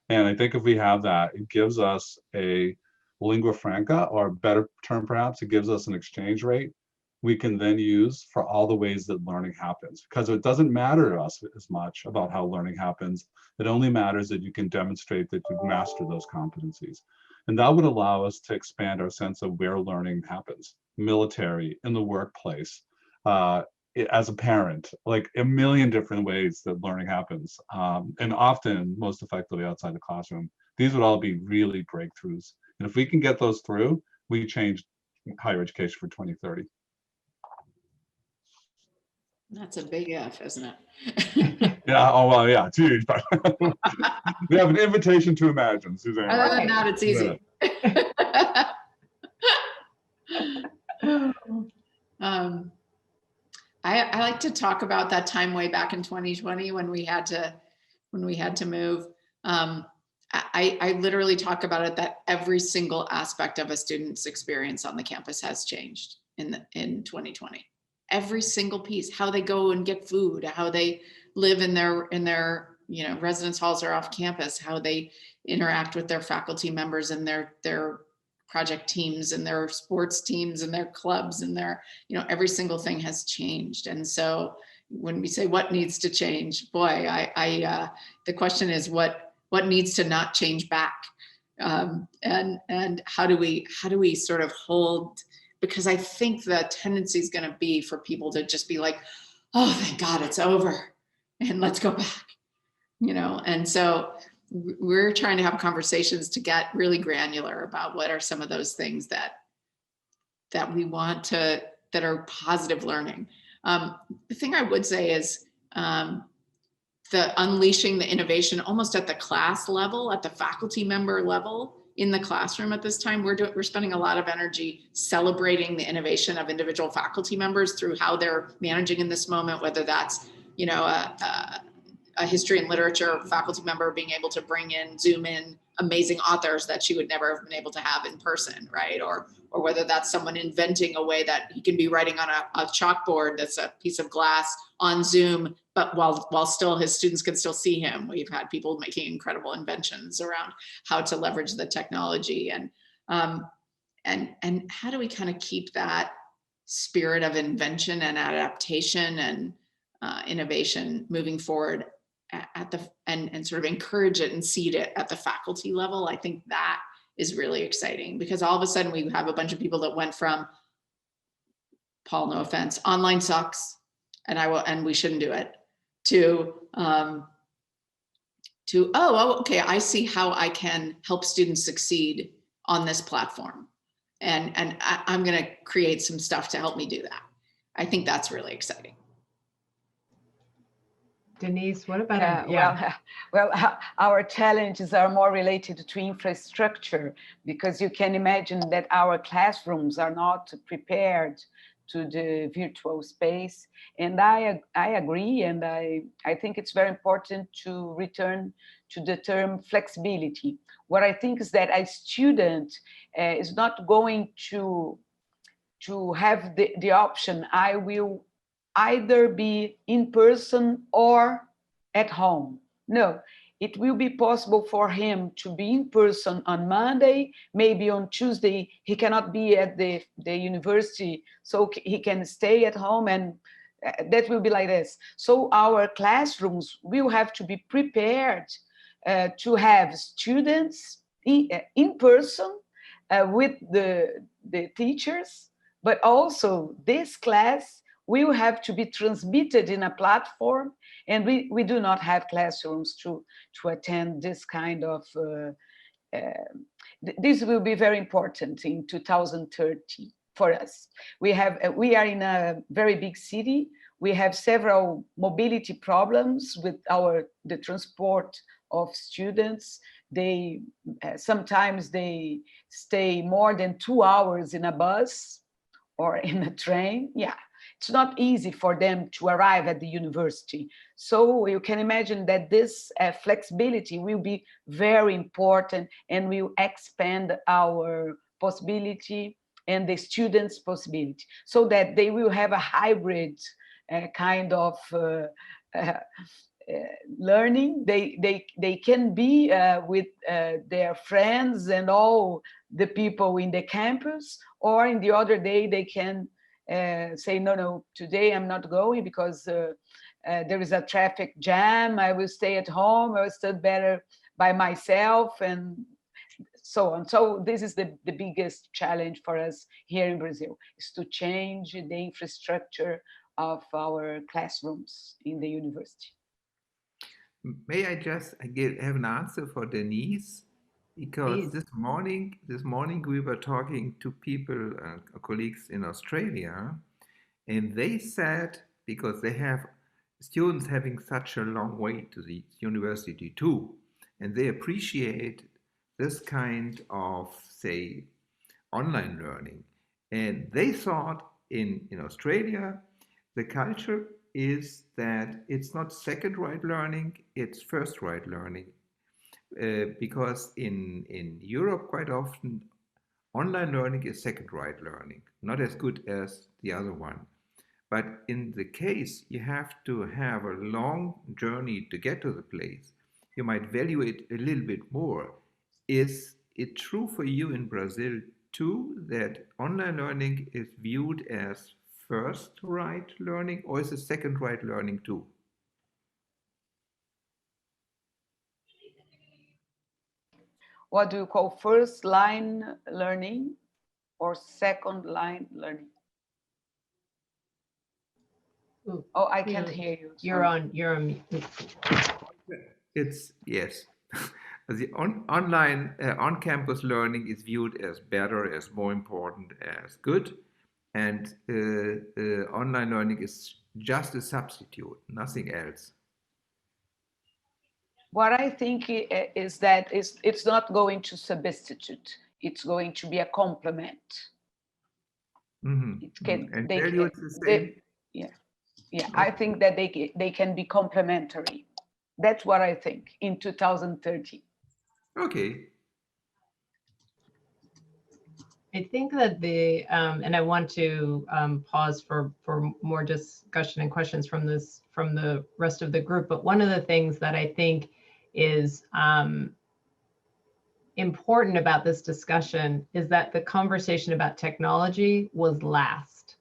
And I think if we have that, it gives us a lingua franca, or a better term perhaps, it gives us an exchange rate we can then use for all the ways that learning happens. Because it doesn't matter to us as much about how learning happens. It only matters that you can demonstrate that you master those competencies. And that would allow us to expand our sense of where learning happens. Military, in the workplace, as a parent, like a million different ways that learning happens. And often most effectively outside the classroom. These would all be really breakthroughs. And if we can get those through, we change higher education for 2030. That's a big F, isn't it? Yeah, oh well, yeah, it's huge, but we have an invitation to imagine, Suzanne. Other than that, it's easy. I like to talk about that time way back in 2020 when we had to move. I literally talk about it that every single aspect of a student's experience on the campus has changed in 2020. Every single piece, how they go and get food, how they live in their you know, residence halls or off campus, how they interact with their faculty members and their project teams and their sports teams and their clubs and their, you know, every single thing has changed. And so when we say what needs to change, boy, the question is what needs to not change back, and how do we sort of hold, because I think the tendency is going to be for people to just be like, oh, thank God it's over and let's go back, you know? And so we're trying to have conversations to get really granular about what are some of those things that we want to, that are positive learning. The thing I would say is the unleashing the innovation almost at the class level, at the faculty member level in the classroom at this time. We're spending a lot of energy celebrating the innovation of individual faculty members through how they're managing in this moment, whether that's, you know, a history and literature faculty member being able to bring in, Zoom in amazing authors that she would never have been able to have in person, right? Or whether that's someone inventing a way that he can be writing on a chalkboard that's a piece of glass on Zoom, but while still his students can still see him. We've had people making incredible inventions around how to leverage the technology, and how do we kind of keep that spirit of invention and adaptation and innovation moving forward at the, and sort of encourage it and seed it at the faculty level. I think that is really exciting, because all of a sudden we have a bunch of people that went from, Paul, no offense, online sucks and we shouldn't do it, to oh, okay, I see how I can help students succeed on this platform, and I'm going to create some stuff to help me do that. I think that's really exciting. Denise, what about well, our challenges are more related to infrastructure, because you can imagine that our classrooms are not prepared to the virtual space. And I agree, and I think it's very important to return to the term flexibility. What I think is that a student is not going to have the option, I will either be in person or at home. No, it will be possible for him to be in person on Monday, maybe on Tuesday he cannot be at the university, so he can stay at home and that will be like this. So our classrooms will have to be prepared to have students in person with the teachers, but also this class will have to be transmitted in a platform, and we do not have classrooms to attend this kind of this will be very important in 2030 for us. We are in a very big city. We have several mobility problems with the transport of students. They sometimes they stay more than 2 hours in a bus or in a train. Yeah, it's not easy for them to arrive at the university. So you can imagine that this flexibility will be very important and will expand our possibility and the students' possibility, so that they will have a hybrid kind of learning. They can be with their friends and all the people in the campus, or in the other day they can say, no, today I'm not going because there is a traffic jam. I will stay at home. I will study better by myself, and so on. So this is the biggest challenge for us here in Brazil, is to change the infrastructure of our classrooms in the university. May I just have an answer for Denise? Because this morning we were talking to people, colleagues in Australia, and they said, because they have students having such a long way to the university too, and they appreciate this kind of, say, online learning. And they thought in Australia, the culture is that it's not second-right learning, it's first-right learning. Because in Europe, quite often, online learning is second-right learning, not as good as the other one. But in the case you have to have a long journey to get to the place, you might value it a little bit more. Is it true for you in Brazil too, that online learning is viewed as first-right learning, or is it second-right learning too? What do you call first line learning or second line learning? Ooh, oh, I can't hear you. Sorry. You're on mute. It's, yes. The online, on-campus learning is viewed as better, as more important, as good. And online learning is just a substitute, nothing else. What I think is that it's not going to substitute. It's going to be a complement. Mm-hmm. It can, and they value can, is the same? yeah. I think that they can be complementary. That's what I think in 2030. Okay. I think that and I want to pause for more discussion and questions from the rest of the group. But one of the things that I think is important about this discussion is that the conversation about technology was last.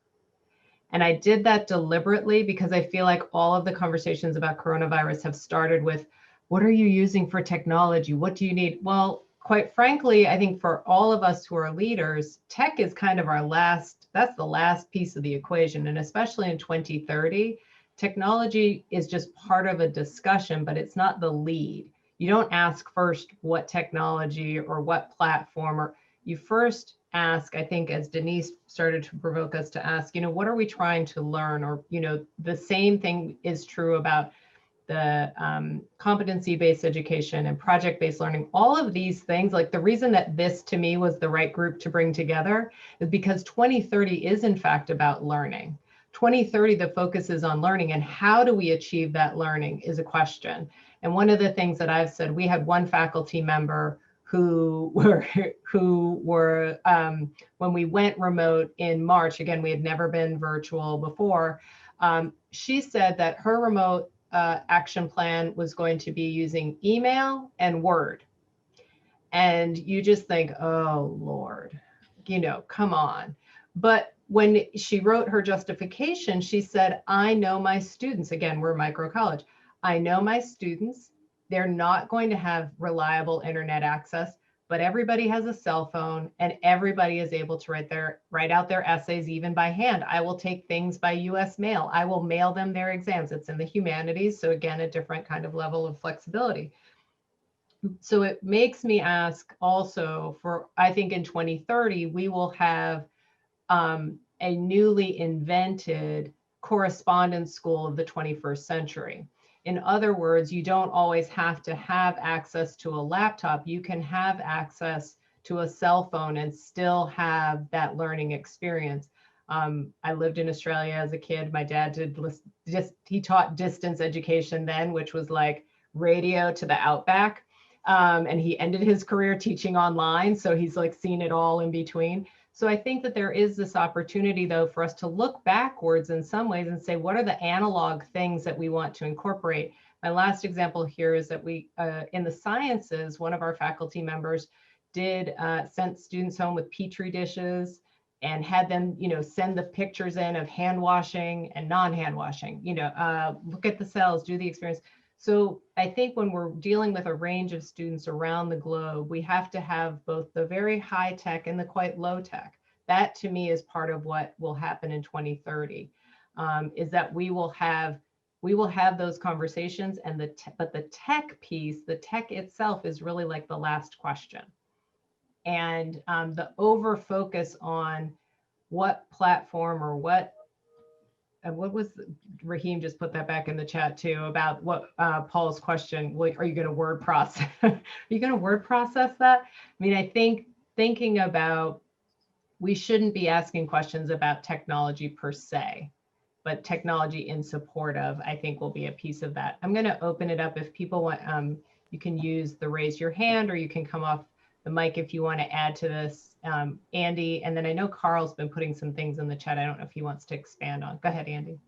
And I did that deliberately because I feel like all of the conversations about coronavirus have started with, what are you using for technology? What do you need? Well, quite frankly, I think for all of us who are leaders, tech is kind of that's the last piece of the equation. And especially in 2030, technology is just part of a discussion, but it's not the lead. You don't ask first what technology or what platform, or you first ask, I think, as Denise started to provoke us to ask, what are we trying to learn? Or, the same thing is true about the competency-based education and project-based learning. All of these things, like the reason that this to me was the right group to bring together is because 2030 is in fact about learning. 2030, the focus is on learning, and how do we achieve that learning is a question. And one of the things that I've said, we had one faculty member who were when we went remote in March, again, we had never been virtual before, she said that her remote action plan was going to be using email and Word. And you just think, oh, Lord, come on. But when she wrote her justification, she said, I know my students, again, we're micro college. I know my students, they're not going to have reliable internet access, but everybody has a cell phone and everybody is able to write out their essays even by hand. I will take things by US mail. I will mail them their exams. It's in the humanities. So again, a different kind of level of flexibility. So it makes me ask also for, I think in 2030, we will have a newly invented correspondence school of the 21st century. In other words, you don't always have to have access to a laptop. You can have access to a cell phone and still have that learning experience. I lived in Australia as a kid. My dad he taught distance education then, which was like radio to the outback. And he ended his career teaching online. So he's like seen it all in between. So I think that there is this opportunity, though, for us to look backwards in some ways and say, what are the analog things that we want to incorporate? My last example here is that we, in the sciences, one of our faculty members sent students home with Petri dishes and had them, send the pictures in of hand washing and non-hand washing, look at the cells, do the experience. So I think when we're dealing with a range of students around the globe, we have to have both the very high tech and the quite low tech. That to me is part of what will happen in 2030, is that we will have those conversations, and but the tech piece, the tech itself is really like the last question. And the over focus on what platform or what was, Raheem just put that back in the chat too, about what Paul's question, are you going to word process? Are you going to word process that? I mean, I think thinking about, we shouldn't be asking questions about technology per se, but technology in support of, I think, will be a piece of that. I'm going to open it up if people want, you can use the raise your hand, or you can come off the mic if you want to add to this. Andy, and then I know Carl's been putting some things in the chat. I don't know if he wants to expand on. Go ahead, Andy.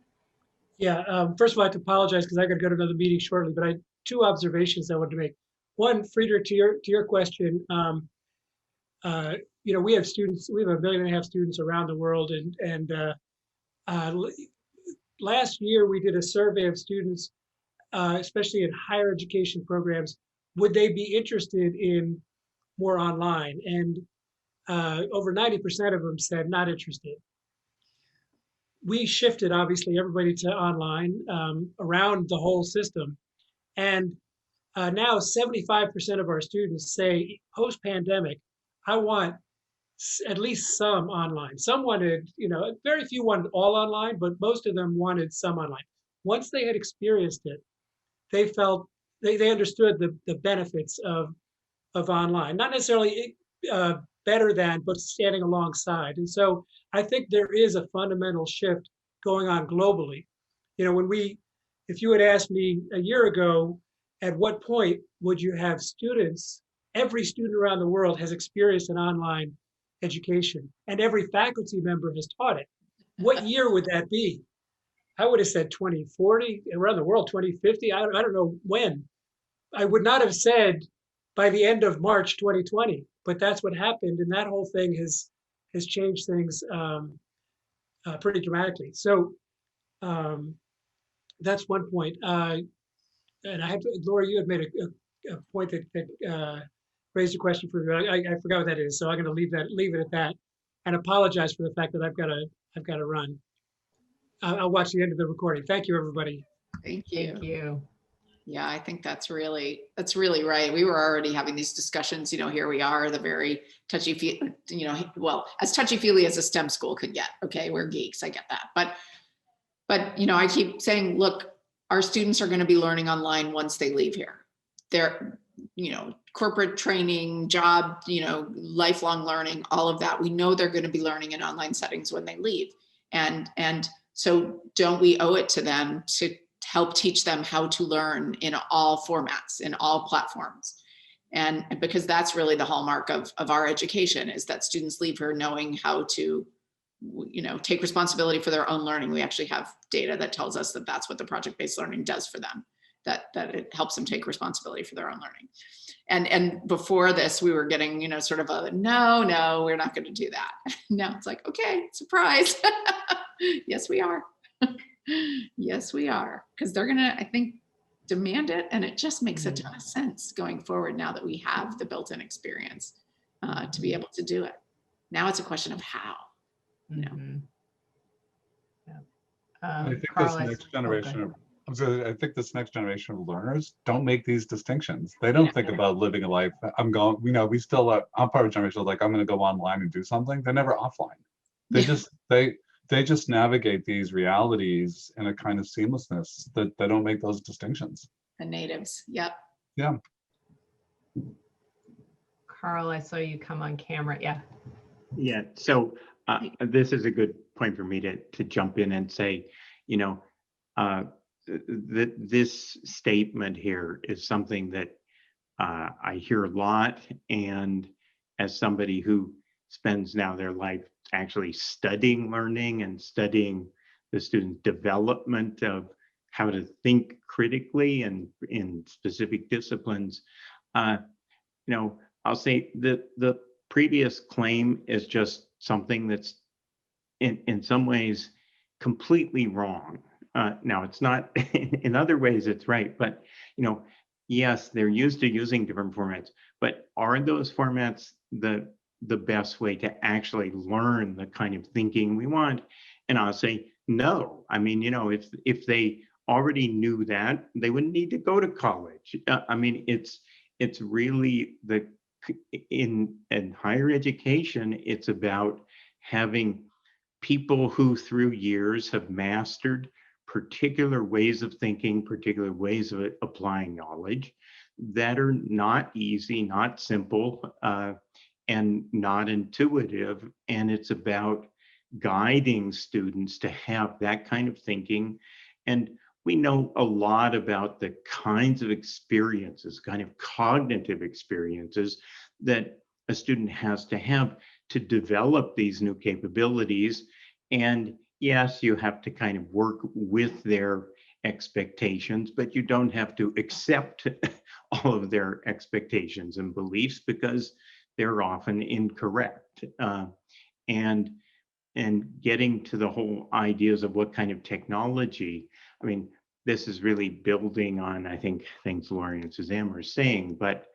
Yeah, first of all, I have to apologize because I got to go to another meeting shortly, but I had two observations I wanted to make. One, Frieder, to your question, we have students, we have 1.5 million students around the world, and last year we did a survey of students, especially in higher education programs, would they be interested in more online? And over 90% of them said not interested. We shifted, obviously, everybody to online around the whole system. And now 75% of our students say post-pandemic, I want at least some online. Some wanted, very few wanted all online, but most of them wanted some online. Once they had experienced it, they felt, they understood the benefits of online, not necessarily better than, but standing alongside. And so I think there is a fundamental shift going on globally. If you had asked me a year ago, at what point would you have students, every student around the world has experienced an online education and every faculty member has taught it. What year would that be? I would have said 2040, around the world, 2050. I don't know when. I would not have said by the end of March 2020, but that's what happened, and that whole thing has changed things pretty dramatically. So that's one point. And I have to, Laurie, you had made a point that raised a question for me. I forgot what that is, so I'm going to leave it at that, and apologize for the fact that I've got to run. I'll watch the end of the recording. Thank you, everybody. Thank you. Thank you. Yeah, I think that's really right. We were already having these discussions, here we are, the very touchy-feely, well, as touchy-feely as a STEM school could get. Okay, we're geeks, I get that. But I keep saying, look, our students are going to be learning online once they leave here. They're, corporate training, job, lifelong learning, all of that. We know they're going to be learning in online settings when they leave. And so don't we owe it to them to help teach them how to learn in all formats, in all platforms? And because that's really the hallmark of our education, is that students leave here knowing how to, take responsibility for their own learning. We actually have data that tells us that that's what the project-based learning does for them. that it helps them take responsibility for their own learning. And before this, we were getting, you know, sort of a, no, we're not going to do that. Now it's like, okay, surprise. Yes, we are. Yes, we are. Because they're going to, I think, demand it. And it just makes a ton of sense going forward now that we have the built-in experience to be able to do it. Now it's a question of how, you know. I think Carl, this next generation of I think this next generation of learners don't make these distinctions. They don't think about living a life. I'm going, you know, we still, I'm part of a generation like, I'm going to go online and do something. They're never offline. They just, they just navigate these realities in a kind of seamlessness that they don't make those distinctions. The natives, yep. Yeah. Carl, I saw you come on camera. Yeah. Yeah, so this is a good point for me to jump in and say, you know, this statement here is something that I hear a lot, and as somebody who spends now their life actually studying learning and studying the student development of how to think critically and in specific disciplines, you know, I'll say that the previous claim is just something that's in some ways completely wrong. Now it's not, in other ways it's right, but you know, yes, they're used to using different formats, but are those formats the best way to actually learn the kind of thinking we want? And I'll say no. I mean, you know, if they already knew that, they wouldn't need to go to college. I mean, it's really in higher education, it's about having people who through years have mastered particular ways of thinking, particular ways of applying knowledge that are not easy, not simple, and not intuitive. And it's about guiding students to have that kind of thinking. And we know a lot about the kinds of experiences, kind of cognitive experiences that a student has to have to develop these new capabilities. And yes, you have to kind of work with their expectations, but you don't have to accept all of their expectations and beliefs because they're often incorrect. And getting to the whole ideas of what kind of technology, I mean, this is really building on, I think, things Laurie and Suzanne were saying, but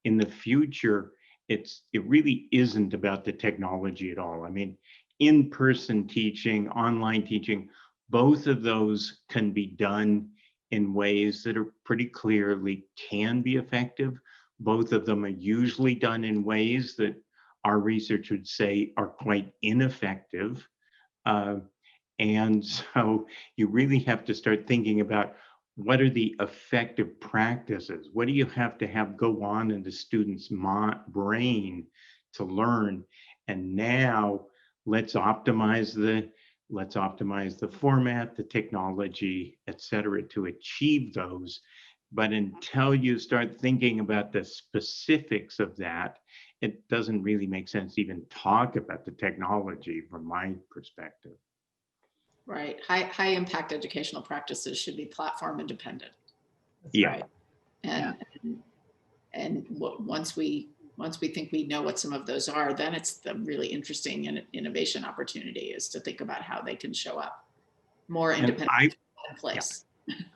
in the future, it really isn't about the technology at all. I mean, in-person teaching, online teaching, both of those can be done in ways that are pretty clearly can be effective. Both of them are usually done in ways that our research would say are quite ineffective. And so you really have to start thinking about what are the effective practices? What do you have to have go on in the student's brain to learn? And now let's optimize the format, the technology, et cetera, to achieve those. But until you start thinking about the specifics of that, it doesn't really make sense to even talk about the technology from my perspective. Right. High impact educational practices should be platform independent. That's Yeah. right. And once we think we know what some of those are, then it's the really interesting and innovation opportunity is to think about how they can show up more independent in place.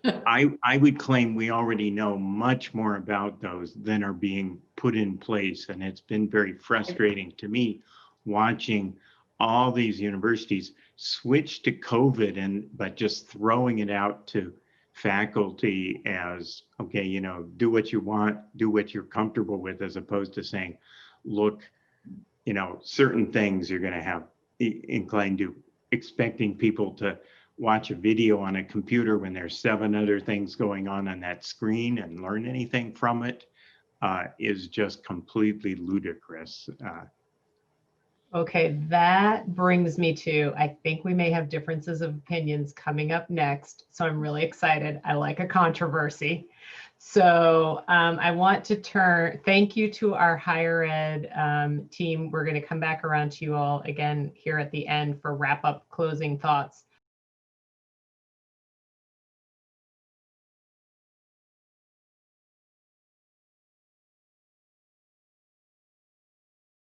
I would claim we already know much more about those than are being put in place. And it's been very frustrating to me watching all these universities switch to COVID but just throwing it out to faculty as, okay, you know, do what you want, do what you're comfortable with, as opposed to saying, look, you know, certain things you're going to have inclined to expecting people to watch a video on a computer when there's 7 other things going on that screen and learn anything from it is just completely ludicrous. Okay, that brings me to, I think we may have differences of opinions coming up next. So I'm really excited. I like a controversy. So I want to thank you to our higher ed team. We're going to come back around to you all again here at the end for wrap up closing thoughts.